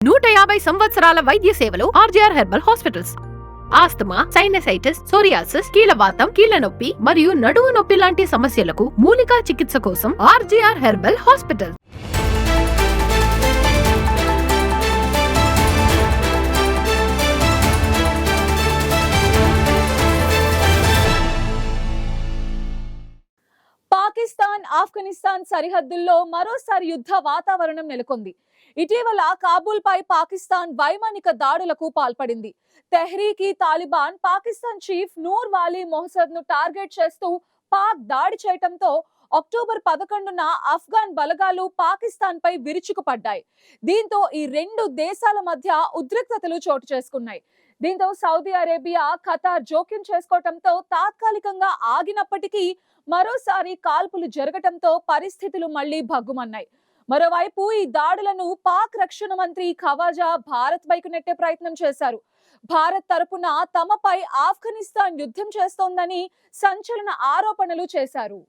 150 సంవత్సరాల వైద్య సేవలు RGR herbal hospitals. Asthma, sinusitis, psoriasis, కీళ్లవాతం, కీళ్ల నొప్పి మరియు నడుము నొప్పి లాంటి సమస్యలకు మూలికా చికిత్స కోసం RGR herbal hospital. Pakistan, Afghanistan సరిహద్దుల్లో మరోసారి యుద్ధ వాతావరణం నెలకొంది. ఇటీవల కాబూల్ పై పాకిస్తాన్ వైమానిక దాడులకు పాల్పడింది. తెహ్రీకి తాలిబాన్ పాకిస్తాన్ చీఫ్ నూర్ వాలీ మొహ్సద్ ను టార్గెట్ చేస్తూ పాక్ దాడి చేయడంతో అక్టోబర్ 11న ఆఫ్ఘన్ బలగాలు పాకిస్తాన్ పై విరుచుకుపడ్డాయి. దీంతో ఈ రెండు దేశాల మధ్య ఉద్రిక్తతలు చోటు చేసుకున్నాయి. దీంతో సౌదీ అరేబియా, ఖతార్ జోక్యం చేసుకోవడంతో తాత్కాలికంగా ఆగినప్పటికీ మరోసారి కాల్పులు జరగటంతో పరిస్థితులు మళ్లీ భగ్గుమన్నాయి. మరోవైపు ఈ దాడులను పాక్ రక్షణ మంత్రి ఖవాజా భారత్ వైపు నెట్టే ప్రయత్నం చేశారు. భారత్ తరపున తమపై ఆఫ్ఘనిస్తాన్ యుద్ధం చేస్తోందని సంచలన ఆరోపణలు చేశారు.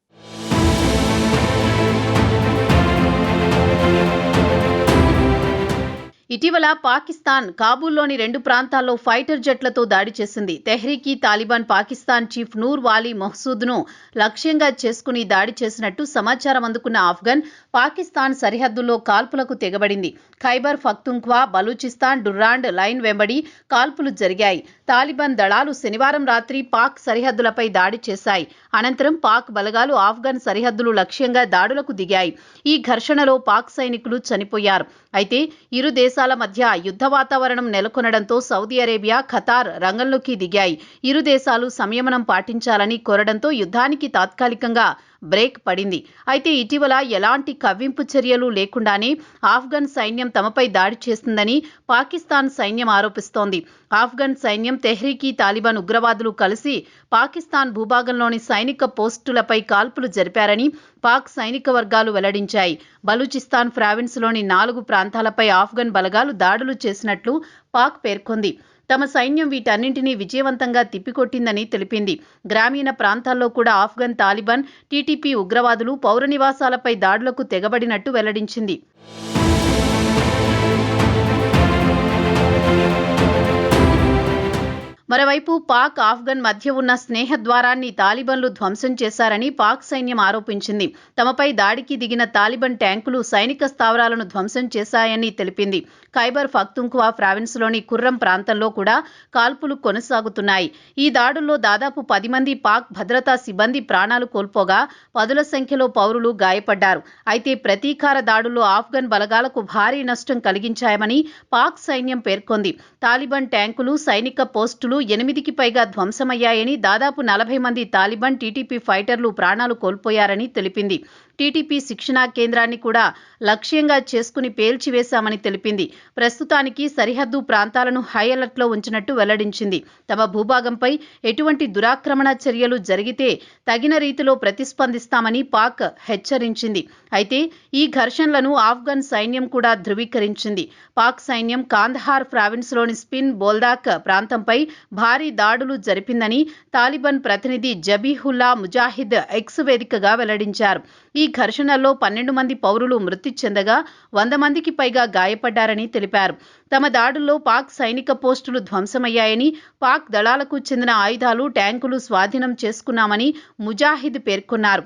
ఇటీవల పాకిస్తాన్ కాబూల్లోని 2 ప్రాంతాల్లో ఫైటర్ జెట్లతో దాడి చేసింది. తెహ్రీకి తాలిబాన్ పాకిస్తాన్ చీఫ్ నూర్ వాలీ మొహ్సూద్ను లక్ష్యంగా చేసుకుని దాడి చేసినట్టు సమాచారం అందుకున్న ఆఫ్ఘన్ పాకిస్తాన్ సరిహద్దుల్లో కాల్పులకు తెగబడింది. ఖైబర్ పఖ్తూన్ఖ్వా, బలూచిస్తాన్, డుర్రాండ్ లైన్ వెంబడి కాల్పులు జరిగాయి. తాలిబాన్ దళాలు శనివారం రాత్రి పాక్ సరిహద్దులపై దాడి చేశాయి. అనంతరం పాక్ బలగాలు ఆఫ్ఘన్ సరిహద్దులు లక్ష్యంగా దాడులకు దిగాయి. ఈ ఘర్షణలో పాక్ సైనికులు చనిపోయారు. అయితే ఇరు దేశాల మధ్య యుద్ధ వాతావరణం నెలకొనడంతో సౌదీ అరేబియా, ఖతార్ రంగంలోకి దిగాయి. ఇరు దేశాలు సంయమనం పాటించాలని కోరడంతో యుద్ధానికి తాత్కాలికంగా బ్రేక్ పడింది. అయితే ఇటీవల ఎలాంటి కవ్వింపు చర్యలు లేకుండానే ఆఫ్ఘన్ సైన్యం తమపై దాడి చేస్తుందని పాకిస్తాన్ సైన్యం ఆరోపిస్తోంది. ఆఫ్ఘన్ సైన్యం, తెహ్రీకి తాలిబాన్ ఉగ్రవాదులు కలిసి పాకిస్తాన్ భూభాగంలోని సైనిక పోస్టులపై కాల్పులు జరిపారని పాక్ సైనిక వర్గాలు వెల్లడించాయి. బలూచిస్తాన్ ప్రావిన్స్లోని 4 ప్రాంతాలపై ఆఫ్ఘన్ బలగాలు దాడులు చేసినట్లు పాక్ పేర్కొంది. తమ సైన్యం వీటన్నింటినీ విజయవంతంగా తిప్పికొట్టిందని తెలిపింది. గ్రామీణ ప్రాంతాల్లో కూడా ఆఫ్ఘన్ తాలిబాన్, టీటీపీ ఉగ్రవాదులు పౌర నివాసాలపై దాడులకు తెగబడినట్టు వెల్లడించింది. మరోవైపు పాక్, ఆఫ్ఘన్ మధ్య ఉన్న స్నేహ ద్వారాన్ని తాలిబాన్లు ధ్వంసం చేశారని పాక్ సైన్యం ఆరోపించింది. తమపై దాడికి దిగిన తాలిబాన్ ట్యాంకులు సైనిక స్థావరాలను ధ్వంసం చేశాయని తెలిపింది. ఖైబర్ పఖ్తూన్ఖ్వా ప్రావిన్స్లోని ఖుర్రం ప్రాంతంలో కూడా కాల్పులు కొనసాగుతున్నాయి. ఈ దాడుల్లో దాదాపు 10 మంది పాక్ భద్రతా సిబ్బంది ప్రాణాలు కోల్పోగా పదుల సంఖ్యలో పౌరులు గాయపడ్డారు. అయితే ప్రతీకార దాడుల్లో ఆఫ్ఘన్ బలగాలకు భారీ నష్టం కలిగించాయని పాక్ సైన్యం పేర్కొంది. తాలిబాన్ ట్యాంకులు, సైనిక పోస్టులు 8కి పైగా ధ్వంసమయ్యాయని, దాదాపు 40 మంది తాలిబాన్, టీటీపీ ఫైటర్లు ప్రాణాలు కోల్పోయారని తెలిపింది. టీటీపీ శిక్షణా కేంద్రాన్ని కూడా లక్ష్యంగా చేసుకుని పేల్చివేశామని తెలిపింది. ప్రస్తుతానికి సరిహద్దు ప్రాంతాలను హై అలర్ట్లో ఉంచినట్టు వెల్లడించింది. తమ భూభాగంపై ఎటువంటి దురాక్రమణ చర్యలు జరిగితే తగిన రీతిలో ప్రతిస్పందిస్తామని పాక్ హెచ్చరించింది. అయితే ఈ ఘర్షణలను ఆఫ్ఘన్ సైన్యం కూడా ధృవీకరించింది. పాక్ సైన్యం కాందహార్ ప్రావిన్స్లోని స్పిన్ బోల్దాక్ ప్రాంతంపై భారీ దాడులు జరిపిందని తాలిబాన్ ప్రతినిధి జబీహుల్లా ముజాహిద్ ఎక్స్ వేదికగా వెల్లడించారు. ఈ ఘర్షణల్లో 12 మంది పౌరులు మృతి చెందగా 100 మందికి పైగా గాయపడ్డారని తెలిపారు. తమ దాడుల్లో పాక్ సైనిక పోస్టులు ధ్వంసమయ్యాయని, పాక్ దళాలకు చెందిన ఆయుధాలు, ట్యాంకులు స్వాధీనం చేసుకున్నామని ముజాహిద్ పేర్కొన్నారు.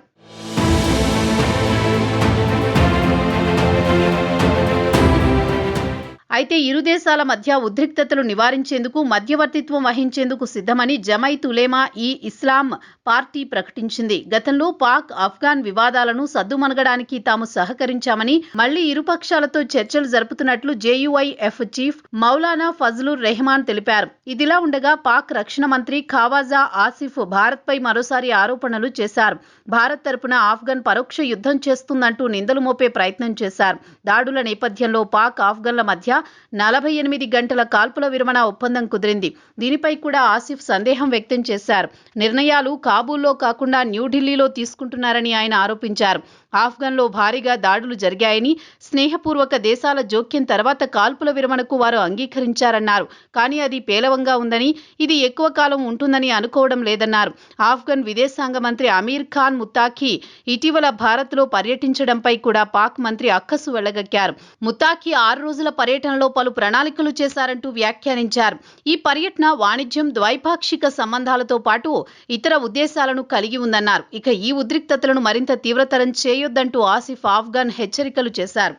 అయితే ఇరు దేశాల మధ్య ఉద్రిక్తతలు నివారించేందుకు మధ్యవర్తిత్వం వహించేందుకు సిద్ధమని జమైత్ ఉలేమా ఈ ఇస్లాం పార్టీ ప్రకటించింది. గతంలో పాక్, ఆఫ్ఘన్ వివాదాలను సద్దుమణగడానికి తాము సహకరించామని, మళ్లీ ఇరుపక్షాలతో చర్చలు జరుపుతున్నట్లు జేయూఐఎఫ్ చీఫ్ మౌలానా ఫజ్లుర్ రెహమాన్ తెలిపారు. ఇదిలా ఉండగా పాక్ రక్షణ మంత్రి ఖవాజా ఆసిఫ్ భారత్పై మరోసారి ఆరోపణలు చేశారు. భారత్ తరపున ఆఫ్ఘన్ పరోక్ష యుద్ధం చేస్తుందంటూ నిందలు మోపే ప్రయత్నం చేశారు. దాడుల నేపథ్యంలో పాక్, ఆఫ్ఘన్ల మధ్య 48 గంటల కాల్పుల విరమణ ఒప్పందం కుదిరింది. దీనిపై కూడా ఆసిఫ్ సందేహం వ్యక్తం చేశారు. నిర్ణయాలు కాబూల్లో కాకుండా న్యూఢిల్లీలో తీసుకుంటున్నారని ఆయన ఆరోపించారు. ఆఫ్ఘన్లో భారీగా దాడులు జరిగాయని, స్నేహపూర్వక దేశాల జోక్యం తర్వాత కాల్పుల విరమణకు వారు అంగీకరించారన్నారు. కానీ అది పేలవంగా ఉందని, ఇది ఎక్కువ కాలం ఉంటుందని అనుకోవడం లేదన్నారు. ఆఫ్ఘన్ విదేశాంగ మంత్రి అమీర్ ఖాన్ ముత్తాఖీ ఇటీవల భారత్లో పర్యటించడంపై కూడా పాక్ మంత్రి అక్కసు వెళ్లగక్కారు. ముత్తాఖీ 6 రోజుల పర్యటనలో పలు ప్రణాళికలు చేశారంటూ వ్యాఖ్యానించారు. ఈ పర్యటన వాణిజ్యం, ద్వైపాక్షిక సంబంధాలతో పాటు ఇతర ఉద్దేశాలను కలిగి ఉందన్నారు. ఇక ఈ ఉద్రిక్తతలను మరింత తీవ్రతరం చేయొద్దంటూ ఆసిఫ్ ఆఫ్ఘన్ హెచ్చరికలు చేశారు.